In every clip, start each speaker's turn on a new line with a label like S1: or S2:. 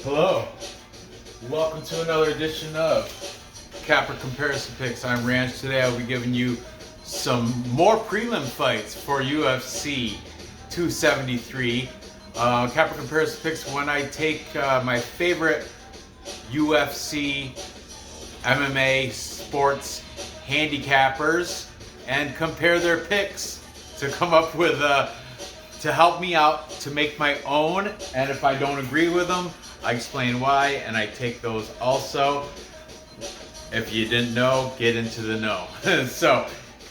S1: Hello, welcome to another edition of Capper Comparison Picks. I'm Ranch. Today I'll be giving you some more prelim fights for UFC 273. Capper Comparison Picks, when I take my favorite UFC, MMA, sports handicappers and compare their picks to come up with to help me out to make my own, and if I don't agree with them, I explain why, and I take those also. If you didn't know, get into the know. So,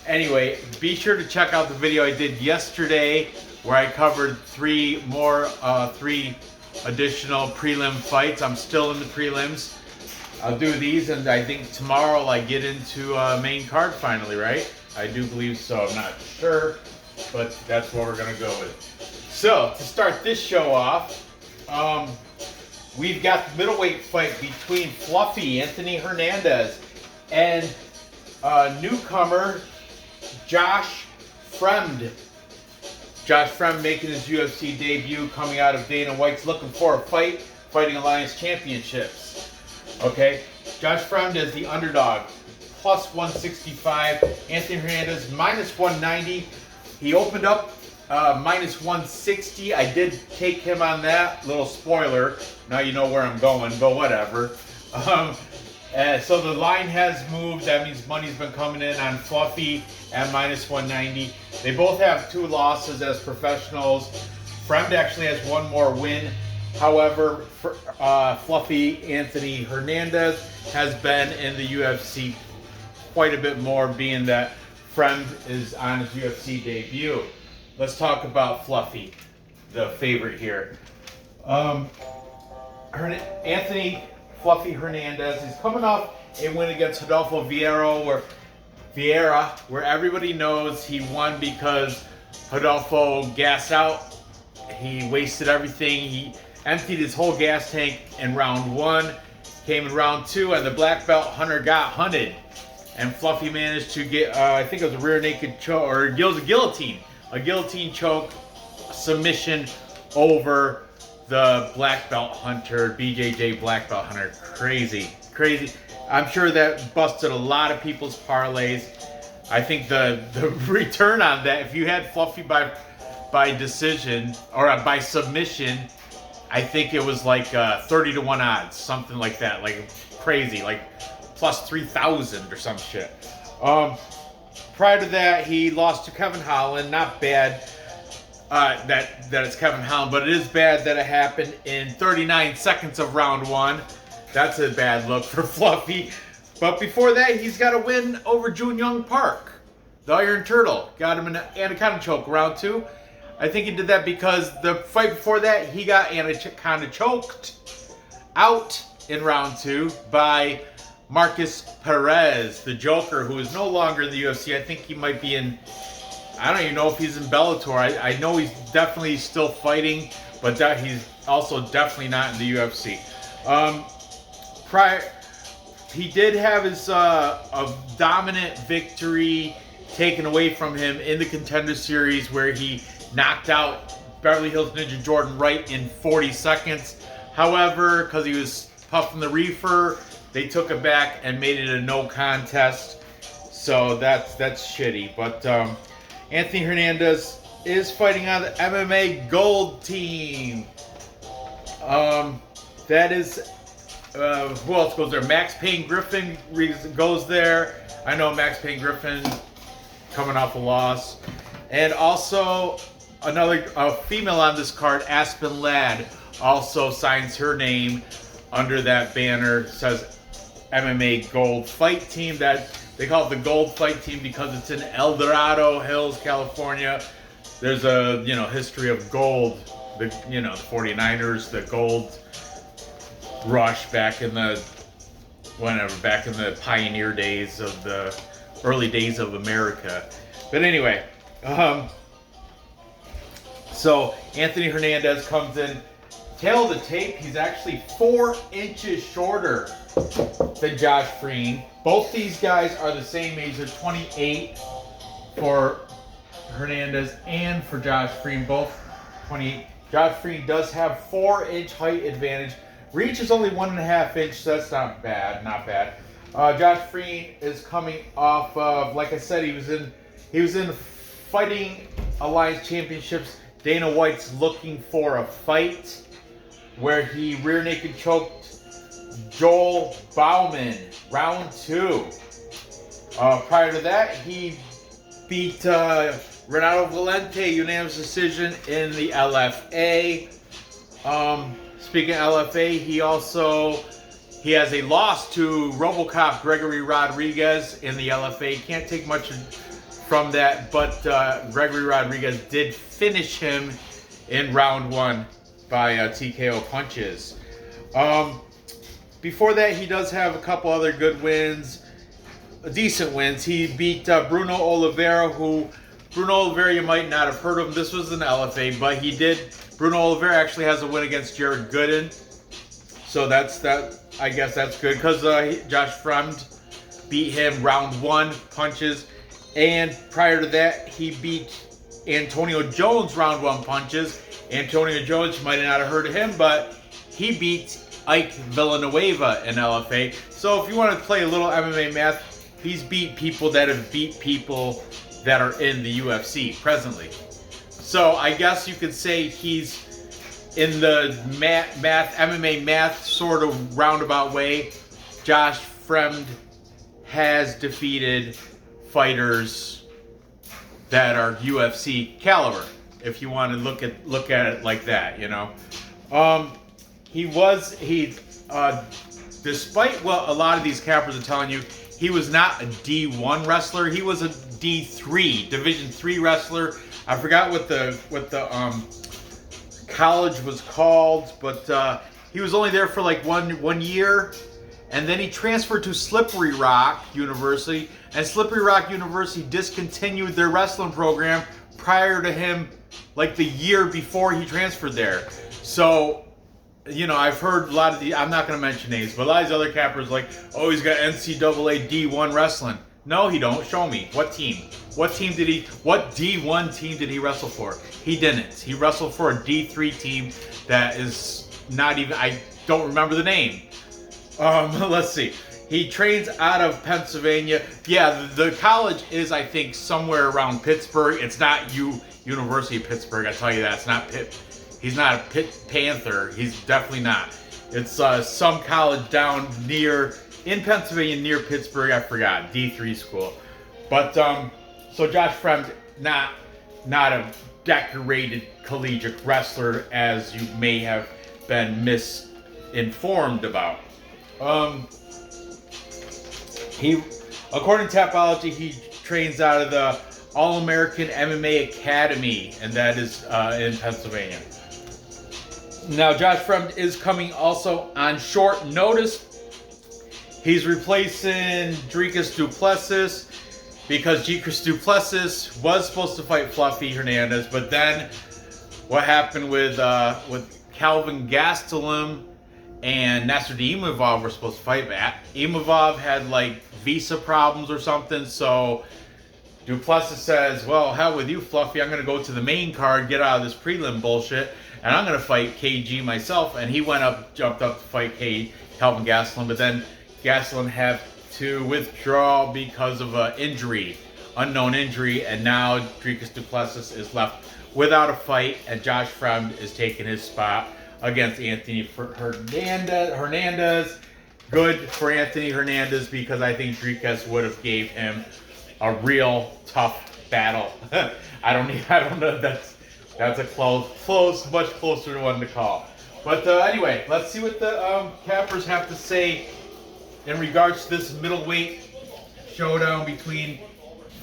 S1: anyway, be sure to check out the video I did yesterday where I covered three additional prelim fights. I'm still in the prelims. I'll do these, and I think tomorrow I get into main card finally, right? I do believe so. I'm not sure, but that's what we're gonna go with. So, to start this show off, we've got the middleweight fight between Fluffy Anthony Hernandez and newcomer Josh Fremd. Josh Fremd making his UFC debut, coming out of Dana White's looking for a fight, Fighting Alliance Championships. Okay, Josh Fremd is the underdog, plus 165. Anthony Hernandez, minus 190. He opened up minus 160. I did take him on that. Little spoiler. Now you know where I'm going, but whatever. So the line has moved. That means money's been coming in on Fluffy at minus 190. They both have 2 losses as professionals. Fremd actually has 1 more win. However, Fluffy Anthony Hernandez has been in the UFC quite a bit more, being that Fremd is on his UFC debut. Let's talk about Fluffy, the favorite here. Anthony Fluffy Hernandez is coming off a win against Rodolfo Vieira, where everybody knows he won because Rodolfo gassed out. He wasted everything. He emptied his whole gas tank in round 1. Came in round 2, and the black belt hunter got hunted. And Fluffy managed to get, I think it was a rear naked choke, or it was a guillotine choke submission over the black belt hunter, BJJ black belt hunter. Crazy. I'm sure that busted a lot of people's parlays. I think the return on that, if you had Fluffy by decision or by submission, I think it was like 30 to 1 odds, something like that, like crazy, like plus 3,000 or some shit. Prior to that, he lost to Kevin Holland. Not bad that it's Kevin Holland, but it is bad that it happened in 39 seconds of round 1. That's a bad look for Fluffy. But before that, he's got a win over Jun Young Park, the Iron Turtle. Got him in an anaconda choke round 2. I think he did that because the fight before that, he got anaconda choked out in round 2 by Marcus Perez, the Joker, who is no longer in the UFC. I think he might be in, I don't even know if he's in Bellator. I know he's definitely still fighting, but he's also definitely not in the UFC. He did have his a dominant victory taken away from him in the Contender Series, where he knocked out Beverly Hills Ninja Jordan Wright in 40 seconds. However, because he was puffing the reefer, they took it back and made it a no contest. So that's shitty. But Anthony Hernandez is fighting on the MMA Gold team. That is, who else goes there? Max Payne Griffin goes there. I know Max Payne Griffin coming off a loss. And also another female on this card, Aspen Ladd, also signs her name under that banner. It says MMA Gold Fight Team. That they call it the Gold Fight Team because it's in El Dorado Hills, California. There's a history of gold. The 49ers, the gold rush back in the pioneer days of the early days of America. But anyway, so Anthony Hernandez comes in. Tail of the tape, he's actually 4 inches shorter than Josh Fremd. Both these guys are the same age. They're 28 for Hernandez and for Josh Fremd, both 28. Josh Fremd does have 4-inch height advantage. Reach is only 1.5 inch, so that's not bad, not bad. Josh Fremd is coming off of, like I said, he was in Fighting Alliance Championships. Dana White's looking for a fight where he rear naked choked Joel Bauman, round 2. Prior to that, he beat Renato Valente, unanimous decision in the LFA. Speaking of LFA, he has a loss to RoboCop Gregory Rodriguez in the LFA. Can't take much from that, but Gregory Rodriguez did finish him in round 1 by TKO punches. Before that, he does have a couple other good wins, decent wins. He beat Bruno Oliveira, Bruno Oliveira, you might not have heard of him. This was an LFA, but he did. Bruno Oliveira actually has a win against Jared Gooden. So I guess that's good because Josh Fremd beat him round 1 punches. And prior to that, he beat Antonio Jones round 1 punches. Antonio Jones, you might not have heard of him, but he beat Ike Villanueva in LFA. So if you want to play a little MMA math, he's beat people that have beat people that are in the UFC presently. So I guess you could say he's in the MMA math sort of roundabout way. Josh Fremd has defeated fighters that are UFC caliber, if you want to look at it like that, you know. Despite what a lot of these cappers are telling you, he was not a D1 wrestler. He was a D3, Division 3 wrestler. I forgot what the college was called, but he was only there for like one year, and then he transferred to Slippery Rock University, and Slippery Rock University discontinued their wrestling program prior to him, like the year before he transferred there. So, you know, I've heard a lot of I'm not going to mention names, but a lot of these other cappers like, oh, he's got NCAA D1 wrestling. No, he don't. Show me. What team? What D1 team did he wrestle for? He didn't. He wrestled for a D3 team that is not even, I don't remember the name. Let's see. He trains out of Pennsylvania. Yeah, the college is, I think, somewhere around Pittsburgh. It's not University of Pittsburgh, I tell you that. It's not Pitt. He's not a Pitt Panther. He's definitely not. It's some college down in Pennsylvania near Pittsburgh. I forgot. D3 school. But, so Josh Fremd, not a decorated collegiate wrestler as you may have been misinformed about. According to Tapology, he trains out of the All-American MMA Academy, and that is in Pennsylvania. Now, Josh Fremd is coming also on short notice. He's replacing Dricus Du Plessis because Dricus Du Plessis was supposed to fight Fluffy Hernandez, but then what happened with Calvin Gastelum and Nasruddin Imavov were supposed to fight back. Imavov had like visa problems or something, so Du Plessis says, well, hell with you, Fluffy. I'm going to go to the main card, get out of this prelim bullshit, and I'm going to fight KG myself. And he jumped up to fight Calvin Gastelum, but then Gastelum had to withdraw because of an injury, unknown injury, and now Dricus Du Plessis is left without a fight, and Josh Fremd is taking his spot against Anthony Hernandez. Good for Anthony Hernandez because I think Dricus would have gave him a real tough battle. I don't know. That's a close, much closer to one to call. But anyway, let's see what the cappers have to say in regards to this middleweight showdown between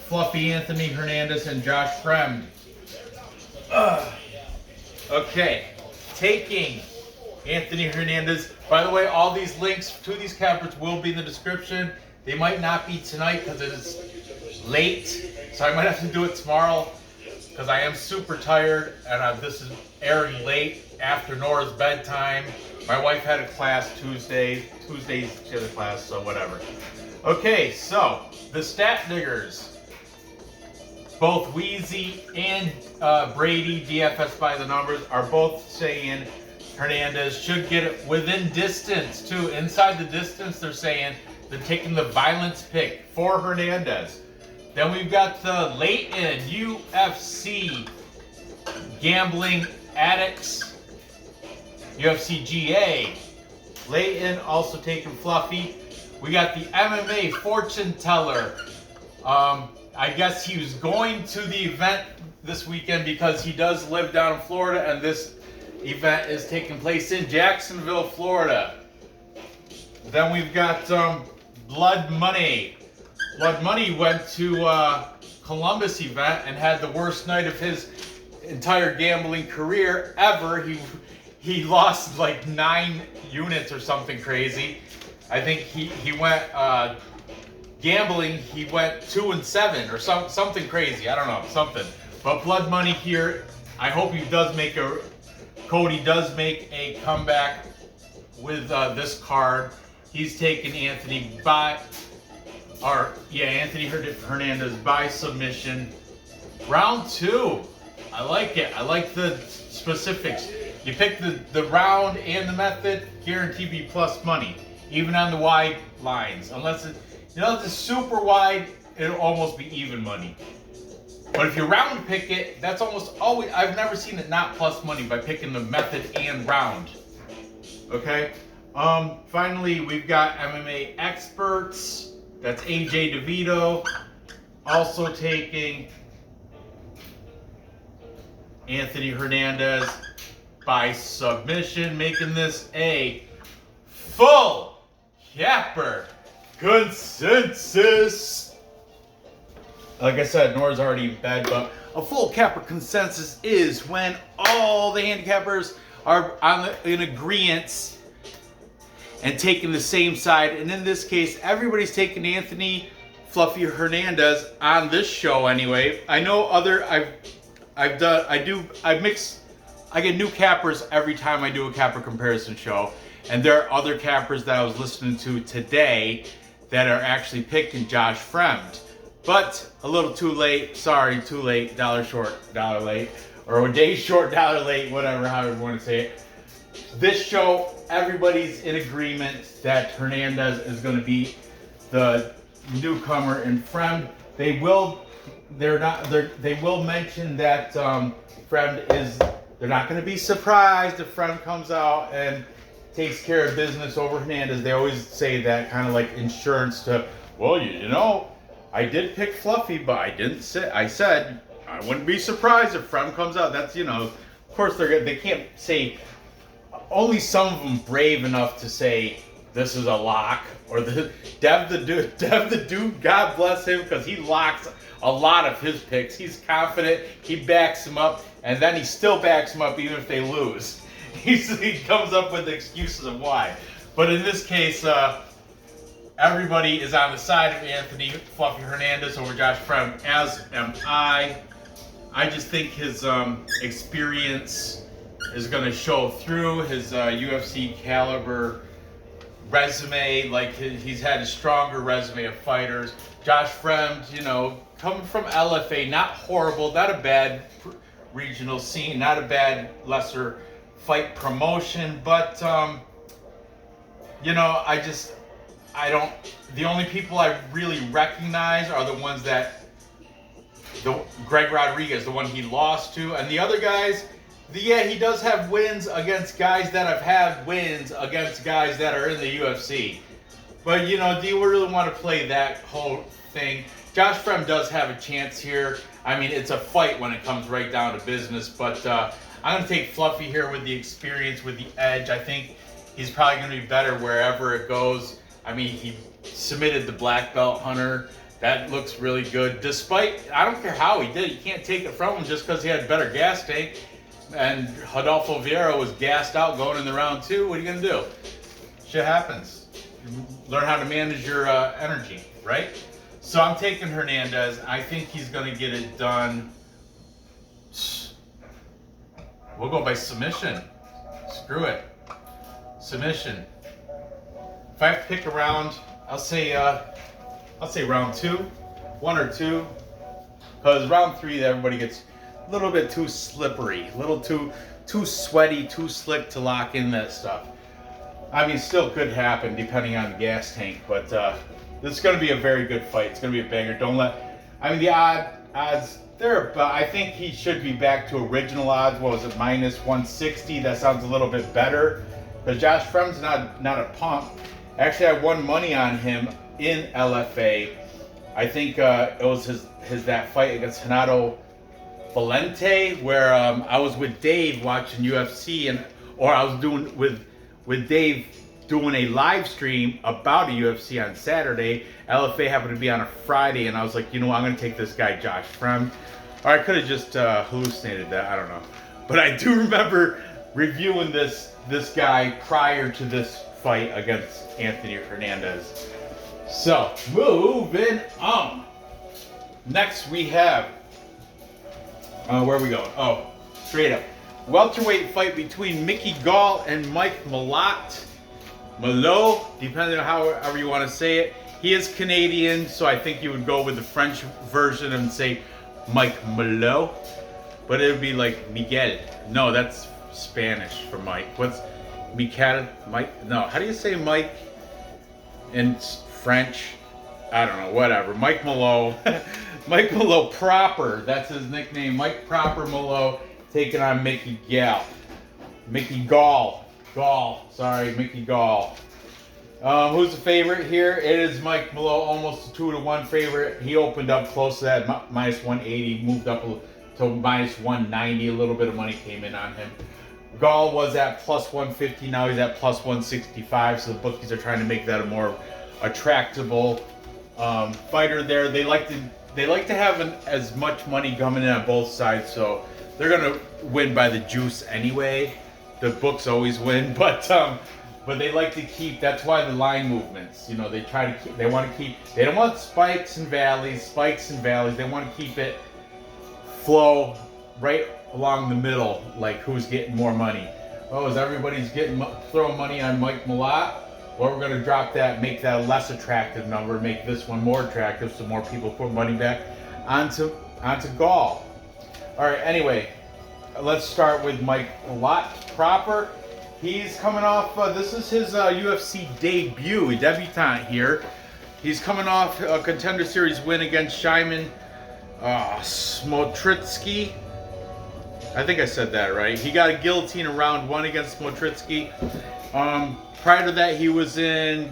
S1: Fluffy Anthony Hernandez and Josh Fremd. Okay, taking Anthony Hernandez. By the way, all these links to these cappers will be in the description. They might not be tonight because it is late, so I might have to do it tomorrow because I am super tired, and this is airing late after Nora's bedtime. My wife had a class Tuesdays she had a class, so whatever. Okay, so the stat diggers. Both Wheezy and Brady, DFS by the numbers, are both saying Hernandez should get it within distance too. Inside the distance, they're saying they're taking the violence pick for Hernandez. Then we've got the late in UFC gambling addicts, UFC GA. Late in also taking Fluffy. We got the MMA fortune teller. I guess he was going to the event this weekend because he does live down in Florida, and this event is taking place in Jacksonville, Florida. Then we've got Blood Money. Blood Money went to Columbus event and had the worst night of his entire gambling career ever. He lost like 9 units or something crazy. I think he went gambling. He went 2-7 or something crazy. I don't know, something. But Blood Money here. I hope he does make Cody does make a comeback with this card. He's taken Anthony Hernandez by submission. Round 2. I like it. I like the specifics. You pick the round and the method, guaranteed be plus money, even on the wide lines. Unless if it's super wide, it'll almost be even money. But if you round pick it, that's almost always, I've never seen it not plus money by picking the method and round. Okay? Finally, we've got MMA experts. That's AJ DeVito. Also taking Anthony Hernandez by submission, making this a full capper consensus. Like I said, Nora's already in bed, but a full capper consensus is when all the handicappers are in agreement and taking the same side. And in this case, everybody's taking Anthony Fluffy Hernandez on this show anyway. I know I get new cappers every time I do a capper comparison show. And there are other cappers that I was listening to today that are actually picking Josh Fremd. But a little too late, sorry, too late, dollar short, dollar late, or a day short, dollar late, whatever, however you want to say it. This show, everybody's in agreement that Hernandez is going to be the newcomer in Fremd. They will mention that Fremd is, they're not going to be surprised if Fremd comes out and takes care of business over Hernandez. They always say that, kind of like insurance to, well, you know, I did pick Fluffy, but I didn't say, I said I wouldn't be surprised if Fremd comes out. That's, of course they can't say, only some of them brave enough to say this is a lock, or Dev the dude, God bless him, because he locks a lot of his picks. He's confident, he backs him up, and then he still backs him up even if they lose. He comes up with excuses of why. But in this case, everybody is on the side of Anthony Fluffy Hernandez over Josh Fremd, as am I. I just think his experience is going to show through his UFC caliber resume. Like he's had a stronger resume of fighters. Josh Fremd, coming from LFA, not horrible, not a bad regional scene, not a bad lesser fight promotion, but the only people I really recognize are the ones that Greg Rodriguez, the one he lost to, and the other guys, he does have wins against guys that have had wins against guys that are in the UFC. But do you really want to play that whole thing? Josh Fremd does have a chance here. I mean, it's a fight when it comes right down to business, but I'm going to take Fluffy here with the experience, with the edge. I think he's probably going to be better wherever it goes. I mean, he submitted the black belt Hunter. That looks really good. Despite, I don't care how he did it. You can't take it from him just because he had a better gas tank. And Rodolfo Vieira was gassed out going in the round 2. What are you going to do? Shit happens. Learn how to manage your energy, right? So I'm taking Hernandez. I think he's going to get it done. We'll go by submission. Screw it. Submission. If I have to pick a round, I'll say round 2, 1 or 2. Because round 3, everybody gets a little bit too slippery, a little too sweaty, too slick to lock in that stuff. I mean, still could happen depending on the gas tank, but this is going to be a very good fight. It's going to be a banger. Don't let, I mean, the odds there, but I think he should be back to original odds. What was it, minus 160? That sounds a little bit better. But Josh Fremd's not a punk. Actually, I won money on him in LFA. I think it was his that fight against Renato Valente, where I was with Dave watching UFC, or I was doing with Dave doing a live stream about a UFC on Saturday. LFA happened to be on a Friday, and I was like, you know what, I'm gonna take this guy Josh Fremd. Or I could have just hallucinated that, I don't know. But I do remember reviewing this guy prior to this fight against Anthony Hernandez. So, moving on. Next we have, where are we going? Oh, straight up. Welterweight fight between Mickey Gall and Mike Malott. Milo, depending on however you want to say it. He is Canadian, so I think you would go with the French version and say Mike Milo. But it would be like Miguel. No, that's Spanish for Mike. What's Miguel? Mike? No, how do you say Mike in French? I don't know, whatever. Mike Milo. Mike Milo proper, that's his nickname. Mike Proper Milo taking on Mickey Gall. Mickey Gall. Sorry, Mickey Gall. Who's the favorite here? It is Mike Milo, almost a 2-1 favorite. He opened up close to that, minus 180, moved up to minus 190. A little bit of money came in on him. Gall was at plus 150, now he's at plus 165, so the bookies are trying to make that a more attractable fighter there. They like to have as much money coming in on both sides, so they're gonna win by the juice anyway. The books always win, but they like to keep. That's why the line movements. You know, they try to keep. They want to keep. They don't want spikes and valleys. They want to keep it flow right along the middle. Like who's getting more money? Oh, is everybody's throwing money on Mike Malott? Or we're gonna drop that, make that a less attractive number, make this one more attractive, so more people put money back onto Gall. All right. Anyway. Let's start with Mike Malott proper. He's coming off, this is his UFC debut, a debutant here. He's coming off a Contender Series win against Szymon Smotritsky. I think I said that right. He got a guillotine in round 1 against Smotritsky. Prior to that, he was in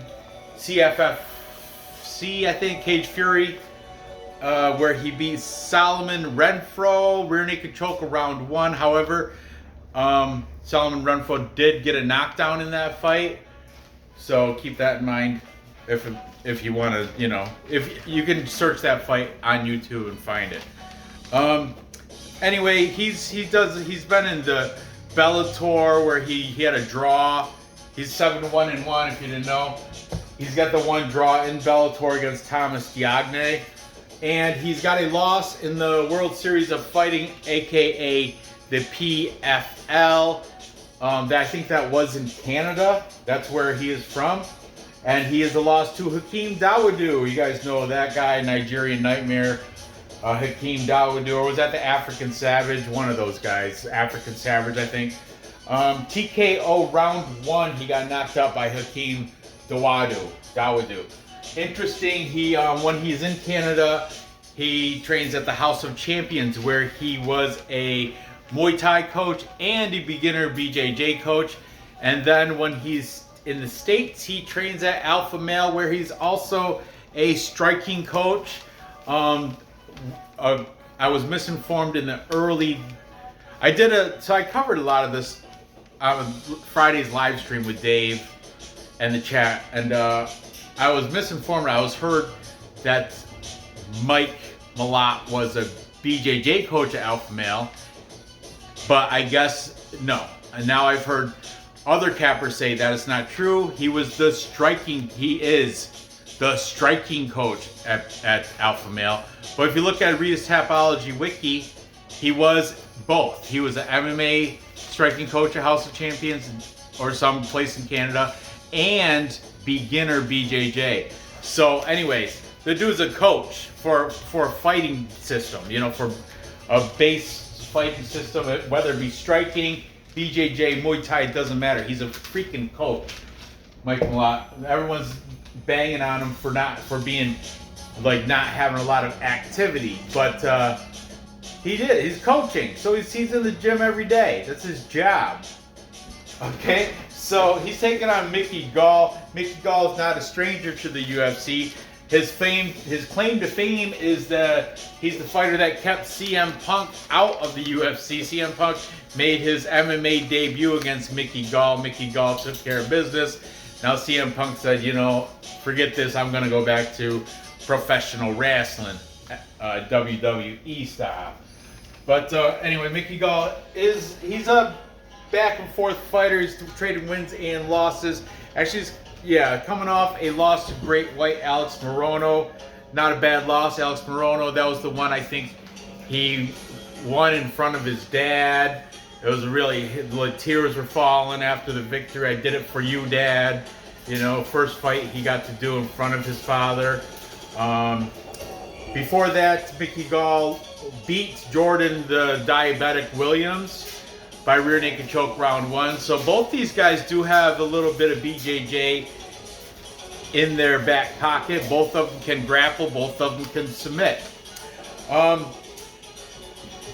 S1: CFFC, I think, Cage Fury. Where he beat Solomon Renfro, rear naked choke round 1. However, Solomon Renfro did get a knockdown in that fight, so keep that in mind if you want to, you know, if you can search that fight on YouTube and find it. Anyway, he's been in the Bellator where he had a draw. He's 7-1-1 if you didn't know. He's got the one draw in Bellator against Thomas Diagne. And he's got a loss in the World Series of Fighting, aka the PFL. I think that was in Canada. That's where he is from. And he is a loss to Hakeem Dawodu. You guys know that guy, Nigerian Nightmare. Hakeem Dawodu, or was that the African Savage? One of those guys. African Savage, I think. TKO round 1, he got knocked out by Hakeem Dawodu. Interesting, when he's in Canada, he trains at the House of Champions, where he was a Muay Thai coach and a beginner BJJ coach. And then when he's in the States, he trains at Alpha Male, where he's also a striking coach. I was misinformed in the early... So I covered a lot of this on Friday's live stream with Dave and the chat, and I was misinformed. I was heard that Mike Malott was a BJJ coach at Alpha Male, but I guess no. And now I've heard other cappers say that it's not true. He is the striking coach at Alpha Male. But if you look at Rita's Tapology Wiki, he was both. He was an MMA striking coach at House of Champions or some place in Canada, and beginner BJJ. So anyways, the dude's a coach for a fighting system, you know, for a base fighting system, whether it be striking, BJJ, Muay Thai, it doesn't matter. He's a freaking coach, Mike Malott. Everyone's banging on him for being like not having a lot of activity, but he's coaching, so he's in the gym every day. That's his job. Okay, so he's taking on Mickey Gall. Mickey Gall is not a stranger to the UFC. His claim to fame is that he's the fighter that kept CM Punk out of the UFC. CM Punk made his MMA debut against Mickey Gall. Mickey Gall took care of business. Now CM Punk said, you know, forget this, I'm going to go back to professional wrestling, WWE style. But anyway, Mickey Gall he's a back and forth fighter. He's traded wins and losses. Actually, coming off a loss to Great White Alex Morono. Not a bad loss, Alex Morono. That was the one I think he won in front of his dad. It was the tears were falling after the victory. I did it for you, Dad. You know, first fight he got to do in front of his father. Before that, Mickey Gall beat Jordan the Diabetic Williams by rear naked choke round 1. So both these guys do have a little bit of BJJ in their back pocket. Both of them can grapple. Both of them can submit.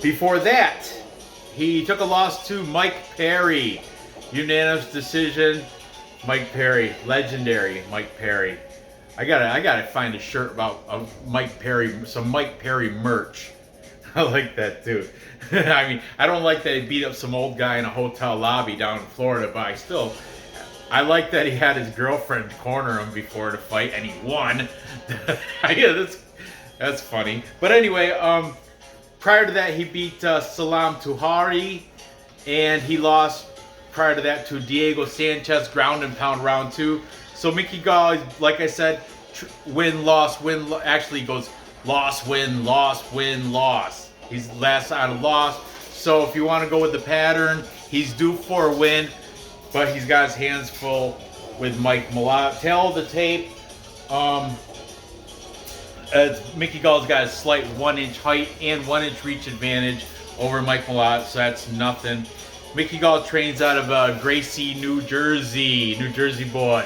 S1: Before that, he took a loss to Mike Perry. Unanimous decision. Mike Perry, legendary Mike Perry. I gotta find a shirt about Mike Perry, some Mike Perry merch. I like that too. I mean, I don't like that he beat up some old guy in a hotel lobby down in Florida, but I like that he had his girlfriend corner him before the fight and he won. Yeah, that's funny. But anyway, prior to that, he beat Salam Touhari, and he lost prior to that to Diego Sanchez, ground and pound round 2. So Mickey Gall, like I said, win, loss, actually goes loss, win, loss, win, loss. He's last out of loss. So if you want to go with the pattern, he's due for a win, but he's got his hands full with Mike Malott. Tail of the tape, Mickey Gall's got a slight 1-inch height and 1-inch reach advantage over Mike Malott, so that's nothing. Mickey Gall trains out of Gracie, New Jersey boy.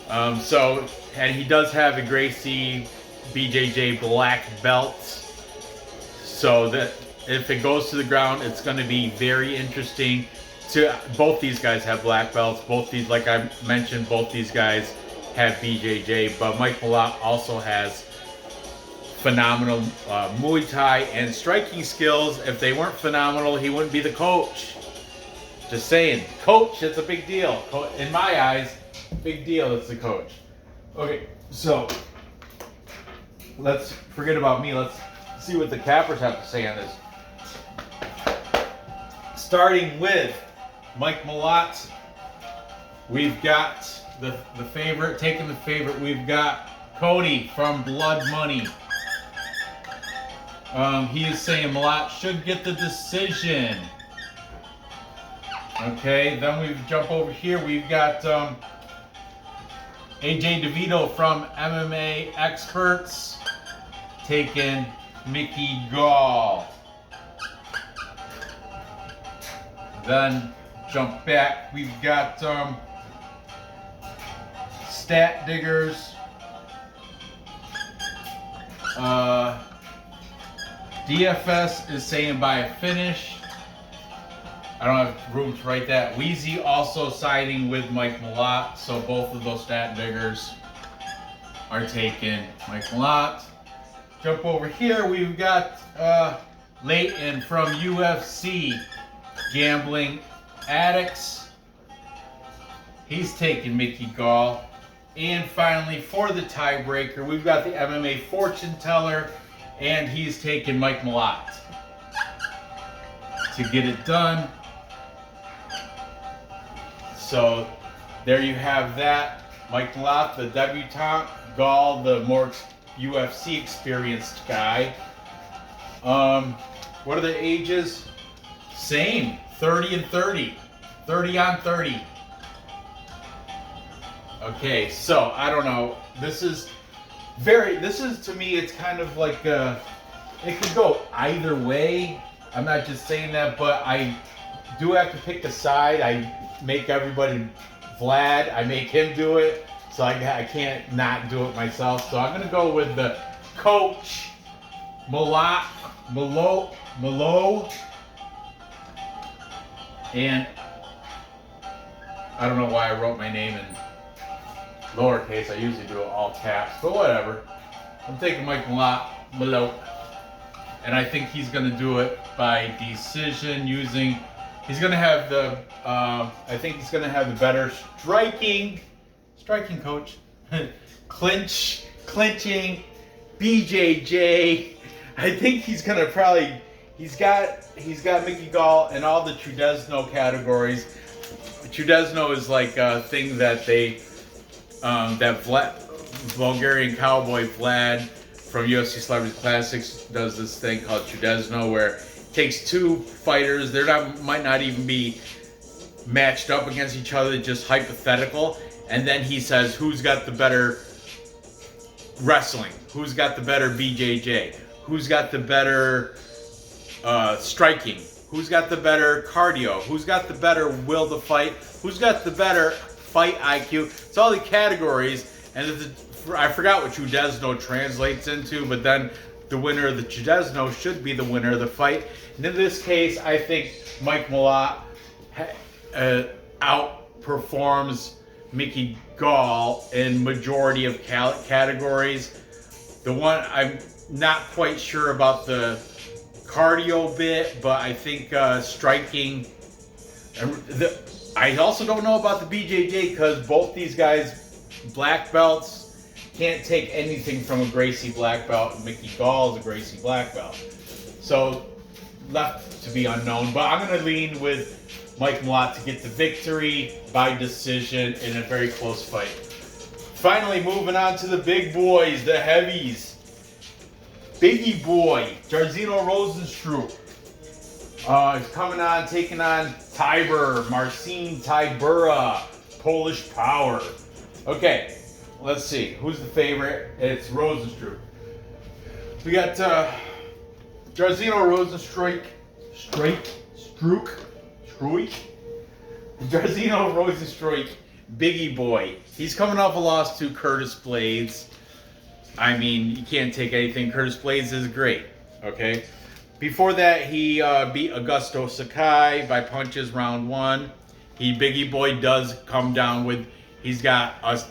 S1: And he does have a Gracie BJJ black belt. So that if it goes to the ground, it's going to be very interesting. Both these guys have black belts. Like I mentioned, both these guys have BJJ. But Mike Malott also has phenomenal Muay Thai and striking skills. If they weren't phenomenal, he wouldn't be the coach. Just saying, coach, it's a big deal. In my eyes, big deal, it's the coach. Okay, so let's forget about me. Let's see what the cappers have to say on this. Starting with Mike Malott, we've got the favorite, taking the favorite, we've got Cody from Blood Money. He is saying Malott should get the decision. Okay, then we jump over here. We've got AJ DeVito from MMA Experts taking Mickey Gall. Then jump back. We've got Stat Diggers. DFS is saying by a finish. I don't have room to write that. Wheezy also siding with Mike Malott, so both of those Stat Diggers are taking Mike Malott. Jump over here, we've got Leighton from UFC Gambling Addicts. He's taking Mickey Gall. And finally, for the tiebreaker, we've got the MMA Fortune Teller, and he's taking Mike Malott to get it done. So there you have that. Mike Malott, the debutante. Gall, the more UFC experienced guy. What are their ages? Same, 30 and 30. 30 on 30. Okay, so I don't know. This is This is, to me, it's kind of like, it could go either way. I'm not just saying that, but I do have to pick a side. I make everybody Vlad. I make him do it, so I can't not do it myself. So I'm going to go with the coach, Malott, and I don't know why I wrote my name in lowercase. I usually do it all caps, but whatever. I'm taking Mike Malott, and I think he's going to do it by decision using. He's going to have the. I think he's going to have the better striking coach, clinching, BJJ. I think he's going to probably. He's got Mickey Gall in all the Trudezno categories. Trudezno is like a thing that they. That Bulgarian cowboy Vlad from UFC Celebrity Classics does this thing called Trudezno, where it takes two fighters. Might not even be matched up against each other, just hypothetical. And then he says, who's got the better wrestling? Who's got the better BJJ? Who's got the better striking? Who's got the better cardio? Who's got the better will to fight? Who's got the better fight IQ? It's all the categories, and I forgot what Trudezno translates into, but then the winner of the Trudezno should be the winner of the fight. And in this case, I think Mike Malott outperforms Mickey Gall in majority of categories. The one I'm not quite sure about the cardio bit, but I think striking. I also don't know about the BJJ because both these guys, black belts, can't take anything from a Gracie black belt. Mickey Gall is a Gracie black belt. So left to be unknown, but I'm going to lean with Mike Malott to get the victory by decision in a very close fight. Finally, moving on to the big boys, the heavies. Biggie boy, Jairzinho Rozenstruik. He's coming on, taking on Marcin Tybura, Polish Power. Okay, let's see. Who's the favorite? It's Rozenstruik. We got Jairzinho Rozenstruik. Jairzinho Rozenstruik, Biggie boy. He's coming off a loss to Curtis Blades. I mean, you can't take anything. Curtis Blades is great, okay? Before that, he beat Augusto Sakai by punches round one. Biggie boy does come down with, he's got a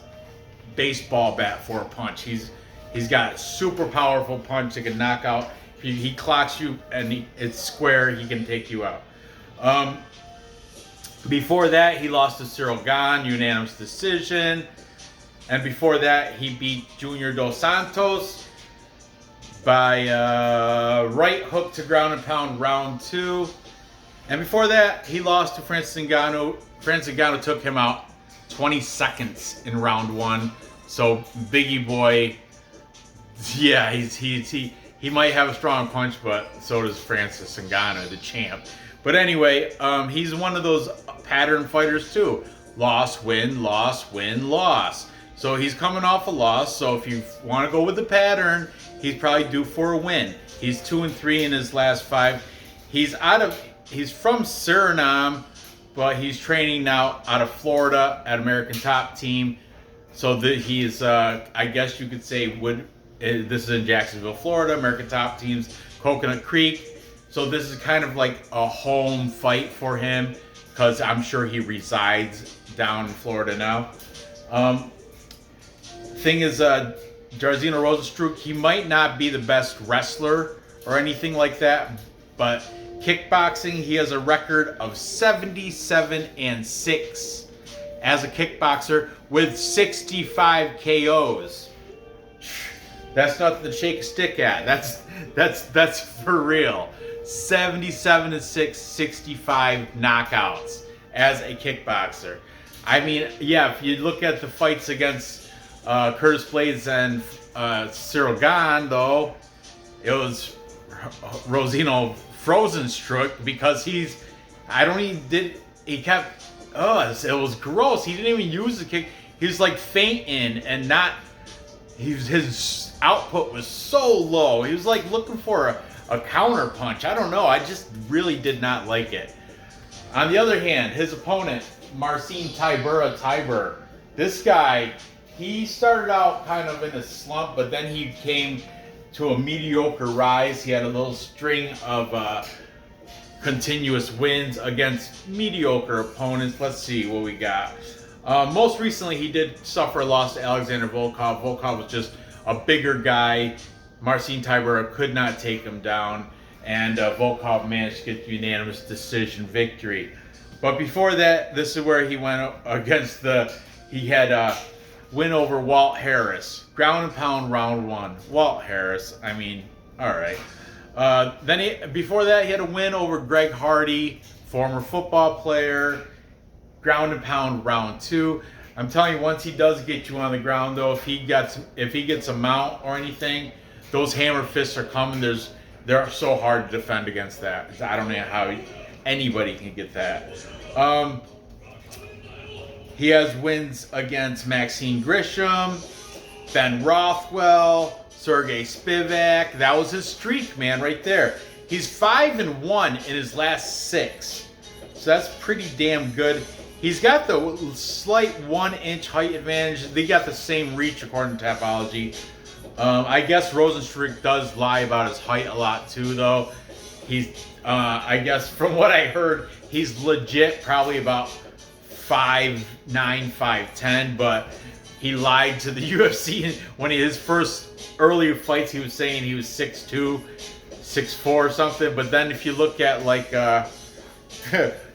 S1: baseball bat for a punch. He's got a super powerful punch that can knock out. He clocks you and it's square, he can take you out. Before that, he lost to Cyril Gane, unanimous decision. And before that, he beat Junior Dos Santos by right hook to ground and pound round two. And before that, he lost to Francis Ngannou. Francis Ngannou took him out 20 seconds in round one. So Biggie boy, yeah, he might have a strong punch, but so does Francis Ngannou, the champ. But anyway, he's one of those pattern fighters too. Loss, win, loss, win, loss. So he's coming off a loss. So if you want to go with the pattern, he's probably due for a win. He's 2-3 in his last 5. He's from Suriname, but he's training now out of Florida at American Top Team. So he's, I guess you could say, this is in Jacksonville, Florida. American Top Team's Coconut Creek. So this is kind of like a home fight for him because I'm sure he resides down in Florida now. Thing is, Jairzinho Rozenstruik, he might not be the best wrestler or anything like that, but kickboxing, he has a record of 77-6 as a kickboxer with 65 KOs. That's nothing to shake a stick at. That's for real. 77-6, 65 knockouts as a kickboxer. I mean, yeah, if you look at the fights against Curtis Blades and Cyril Gane, though, it was Rozenstruik because it was gross. He didn't even use the kick. He was like feinting and not his output was so low. He was like looking for a counter punch. I don't know. I just really did not like it. On the other hand, his opponent, Marcin Tybura. This guy, he started out kind of in a slump, but then he came to a mediocre rise. He had a little string of continuous wins against mediocre opponents. Let's see what we got. Most recently, he did suffer a loss to Alexander Volkov. Volkov was just a bigger guy. Marcin Tybura could not take him down, and Volkov managed to get the unanimous decision victory. But before that, this is where he went against he had a win over Walt Harris. Ground and pound round 1. Walt Harris, I mean, all right. Before that, he had a win over Greg Hardy, former football player. Ground and pound round 2. I'm telling you, once he does get you on the ground, though, if he gets a mount or anything, those hammer fists are coming. They're so hard to defend against that. I don't know how anybody can get that. He has wins against Maxine Grisham, Ben Rothwell, Sergey Spivak. That was his streak, man, right there. He's 5-1 in his last 6. So that's pretty damn good. He's got the slight 1-inch height advantage. They got the same reach according to Tapology. I guess Rozenstruik does lie about his height a lot too, though. I guess from what I heard, he's legit probably about 5'9", 5'10", but he lied to the UFC when his first earlier fights. He was saying he was 6'2", 6'4", or something. But then if you look at like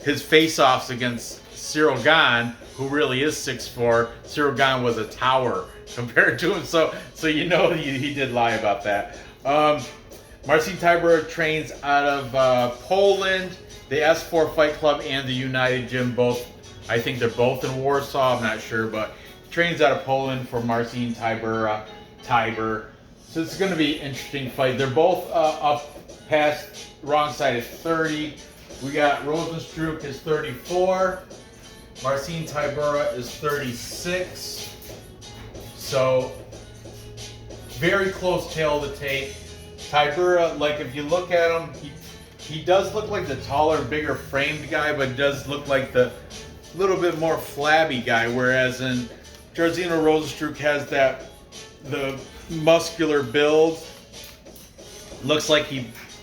S1: his face-offs against Cyril Gahn, who really is 6'4", Cyril Gahn was a tower compared to him. So you know he did lie about that. Marcin Tybura trains out of Poland, the S4 Fight Club and the United Gym. Both, I think they're both in Warsaw. I'm not sure, but he trains out of Poland for Marcin Tybura. So it's going to be an interesting fight. They're both up past wrong side of 30. We got Rozenstruik is 34. Marcin Tybura is 36. So very close tail to take. Tybura, like if you look at him, he does look like the taller, bigger framed guy, but does look like the little bit more flabby guy. Whereas in Jairzinho, Rozenstruik has the muscular build. Looks like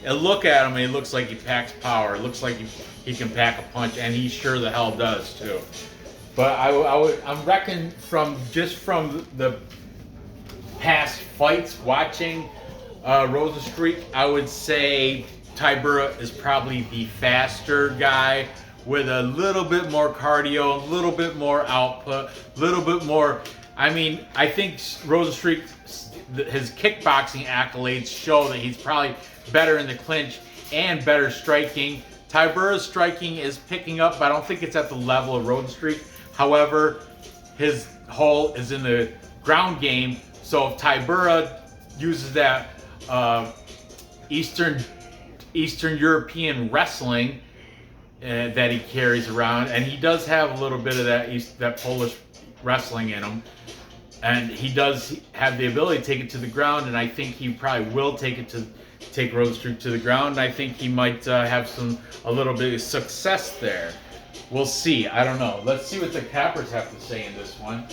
S1: look at him and he looks like he packs power. It looks like he can pack a punch, and he sure the hell does too. But I'm reckoning from the past fights, watching Rozenstruik, I would say Tybura is probably the faster guy with a little bit more cardio, a little bit more output, a little bit more. I mean, I think Rozenstruik, his kickboxing accolades show that he's probably better in the clinch and better striking. Tybura's striking is picking up, but I don't think it's at the level of Rozenstruik. However, his hole is in the ground game. So if Tybura uses that Eastern European wrestling that he carries around, and he does have a little bit of that Polish wrestling in him, and he does have the ability to take it to the ground, and I think he probably will take Rozenstruik to the ground, and I think he might have a little bit of success there. We'll see. I don't know. Let's see what the cappers have to say in this one.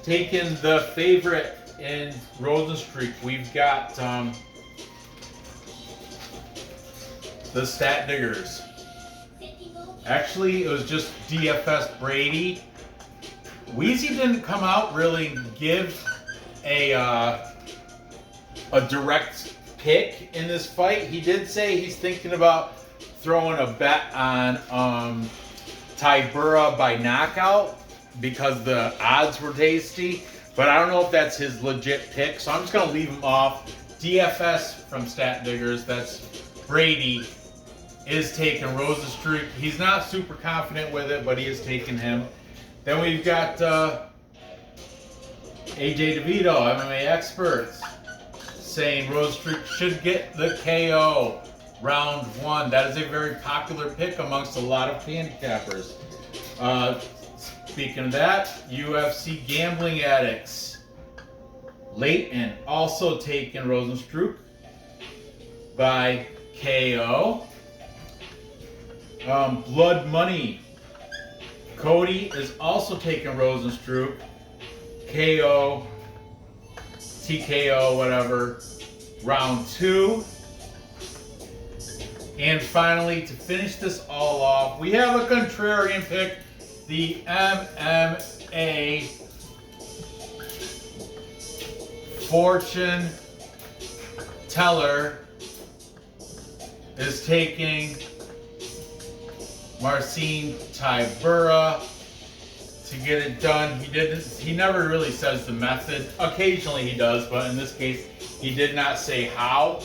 S1: Taking the favorite in Rozenstruik, we've got the Stat Diggers. Actually, it was just DFS Brady. Weezy didn't come out really and give a direct pick in this fight. He did say he's thinking about throwing a bet on Tybura by knockout because the odds were tasty. But I don't know if that's his legit pick, so I'm just going to leave him off. DFS from Stat Diggers, that's Brady, is taking Rozenstruik. He's not super confident with it, but he is taking him. Then we've got AJ DeVito, MMA Experts, saying Rozenstruik should get the KO round 1. That is a very popular pick amongst a lot of handicappers. Speaking of that, UFC gambling addicts late and also taking Rozenstruik by KO. Blood Money. Cody is also taking Rozenstruik. KO, TKO, whatever. Round 2. And finally, to finish this all off, we have a contrarian pick. The MMA fortune teller is taking Marcin Tybura to get it done. He never really says the method. Occasionally he does, but in this case he did not say how.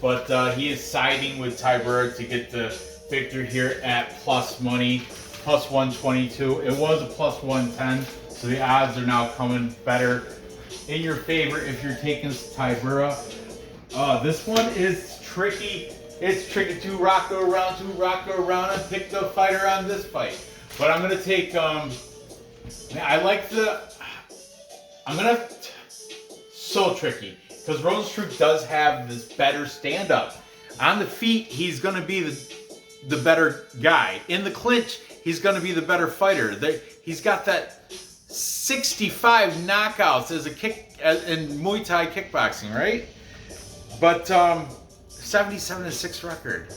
S1: But he is siding with Tybura to get the victory here at plus money, plus 122. It was a plus 110, so the odds are now coming better in your favor if you're taking Tybura. This one is tricky. It's tricky to rock around, and pick the fighter on this fight. But I'm gonna take. So tricky because Rozenstruik does have this better stand-up. On the feet, he's gonna be the better guy. In the clinch, he's gonna be the better fighter. He's got that 65 knockouts as a kick in Muay Thai kickboxing, right? But 77-6 record,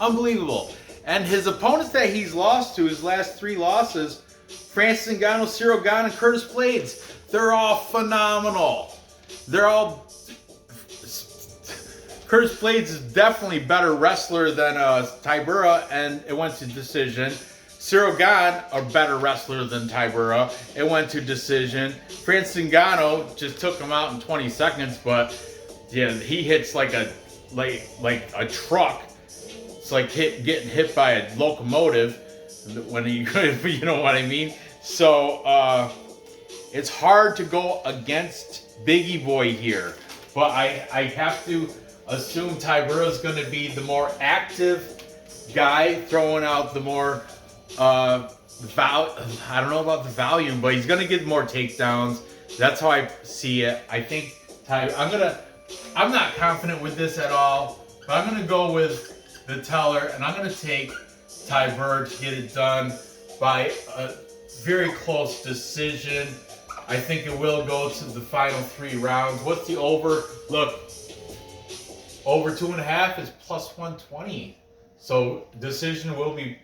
S1: unbelievable. And his opponents that he's lost to, his last 3 losses, Francis Ngannou, Cyril Gane, and Curtis Blades, they're all phenomenal. Curtis Blades is definitely a better wrestler than Tybura, and it went to decision. Cyril Gane, a better wrestler than Tybura, it went to decision. Francis Ngannou just took him out in 20 seconds, but yeah, he hits like a truck. It's like getting hit by a locomotive when he, you know what I mean. So it's hard to go against Biggie Boy here, but I have to assume Tybura is going to be the more active guy, throwing out the more I don't know about the volume, but he's going to get more takedowns. That's how I see it. I think I'm not confident with this at all, but I'm going to go with the teller, and I'm going to take Tybura to get it done by a very close decision. I think it will go to the final 3 rounds. What's the over? Look, over 2.5 is plus 120. So decision will be,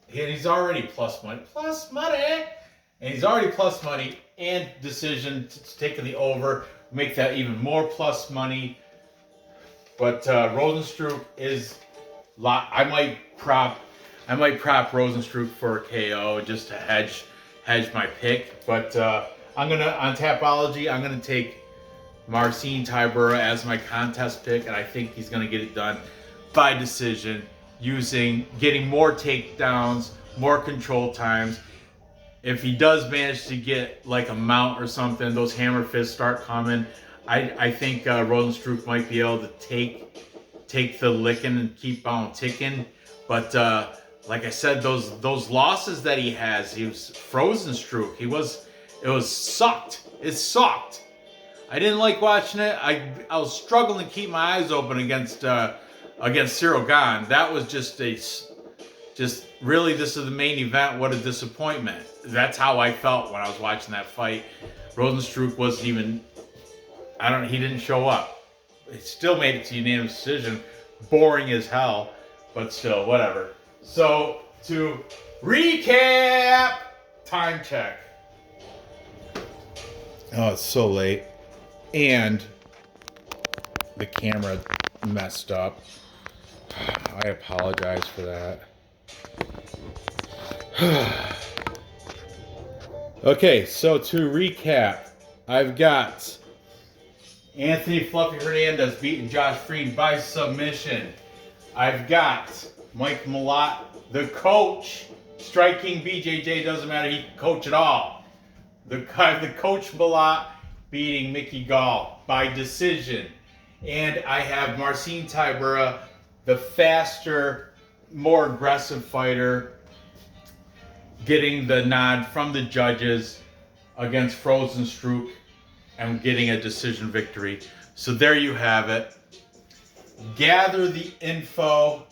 S1: and he's already plus money, and he's already plus money and decision taking the over, make that even more plus money. But Rozenstruik is, I might prop Rozenstruik for a KO just to hedge my pick. But I'm gonna, on Tapology, I'm gonna take Marcin Tybura as my contest pick, and I think he's gonna get it done by decision, getting more takedowns, more control times. If he does manage to get like a mount or something, those hammer fists start coming, I think Rozenstruik might be able to take the licking and keep on ticking. But like I said, those losses that he has, he was Rozenstruik. It sucked. It sucked. I didn't like watching it. I was struggling to keep my eyes open against Cyril Gane. That was just really, this is the main event. What a disappointment. That's how I felt when I was watching that fight. Rozenstruik wasn't even, he didn't show up. He still made it to unanimous decision. Boring as hell, but still, whatever. So, to recap, time check. Oh, it's so late. And the camera messed up. I apologize for that. Okay, so to recap, I've got Anthony Fluffy Hernandez beating Josh Fremd by submission. I've got Mike Malott, the coach, striking BJJ, doesn't matter, he can coach it all. The coach Malott beating Mickey Gall by decision. And I have Marcin Tybura, the faster, more aggressive fighter, getting the nod from the judges against Rozenstruik and getting a decision victory. So there you have it. Gather the info,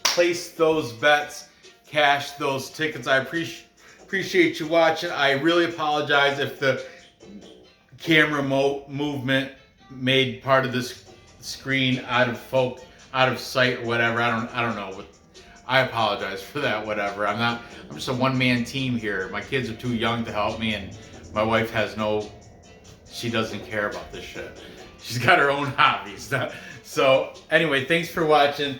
S1: place those bets, cash those tickets. I appreciate you watching. I really apologize if the camera movement made part of this screen out of sight or whatever. I don't know. But I apologize for that. Whatever. I'm just a one-man team here. My kids are too young to help me, and my wife she doesn't care about this shit. She's got her own hobbies. So anyway, thanks for watching.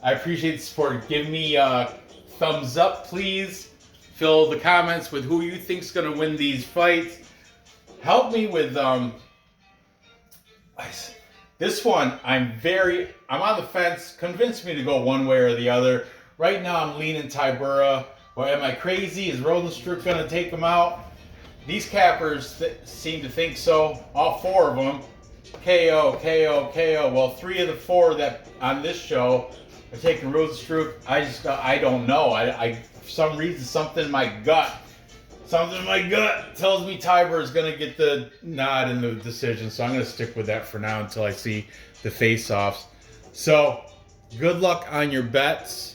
S1: I appreciate the support. Give me a thumbs up, please. Fill the comments with who you think's gonna win these fights. Help me with this one. I'm on the fence. Convince me to go one way or the other. Right now I'm leaning Tybura. Or am I crazy? Is Rozenstruik gonna take him out? These cappers seem to think so. All 4 of them. KO, KO, KO. Well, 3 of the 4 that on this show are taking Rozenstruik. I don't know. I for some reason, something in my gut tells me Tybura is going to get the nod in the decision. So I'm going to stick with that for now until I see the face-offs. So good luck on your bets.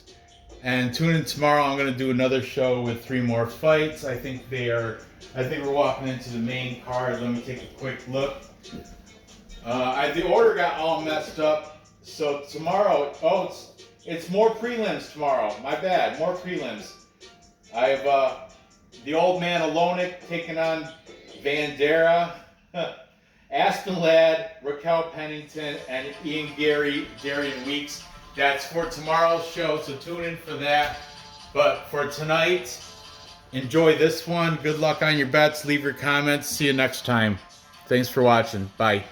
S1: And tune in tomorrow. I'm going to do another show with 3 more fights. I think we're walking into the main card. Let me take a quick look. The order got all messed up. So tomorrow, it's more prelims tomorrow. My bad, more prelims. I have the old man Alonik taking on Vandera, Aspen Ladd, Raquel Pennington, and Ian Darian Weeks. That's for tomorrow's show, so tune in for that. But for tonight, enjoy this one. Good luck on your bets. Leave your comments. See you next time. Thanks for watching. Bye.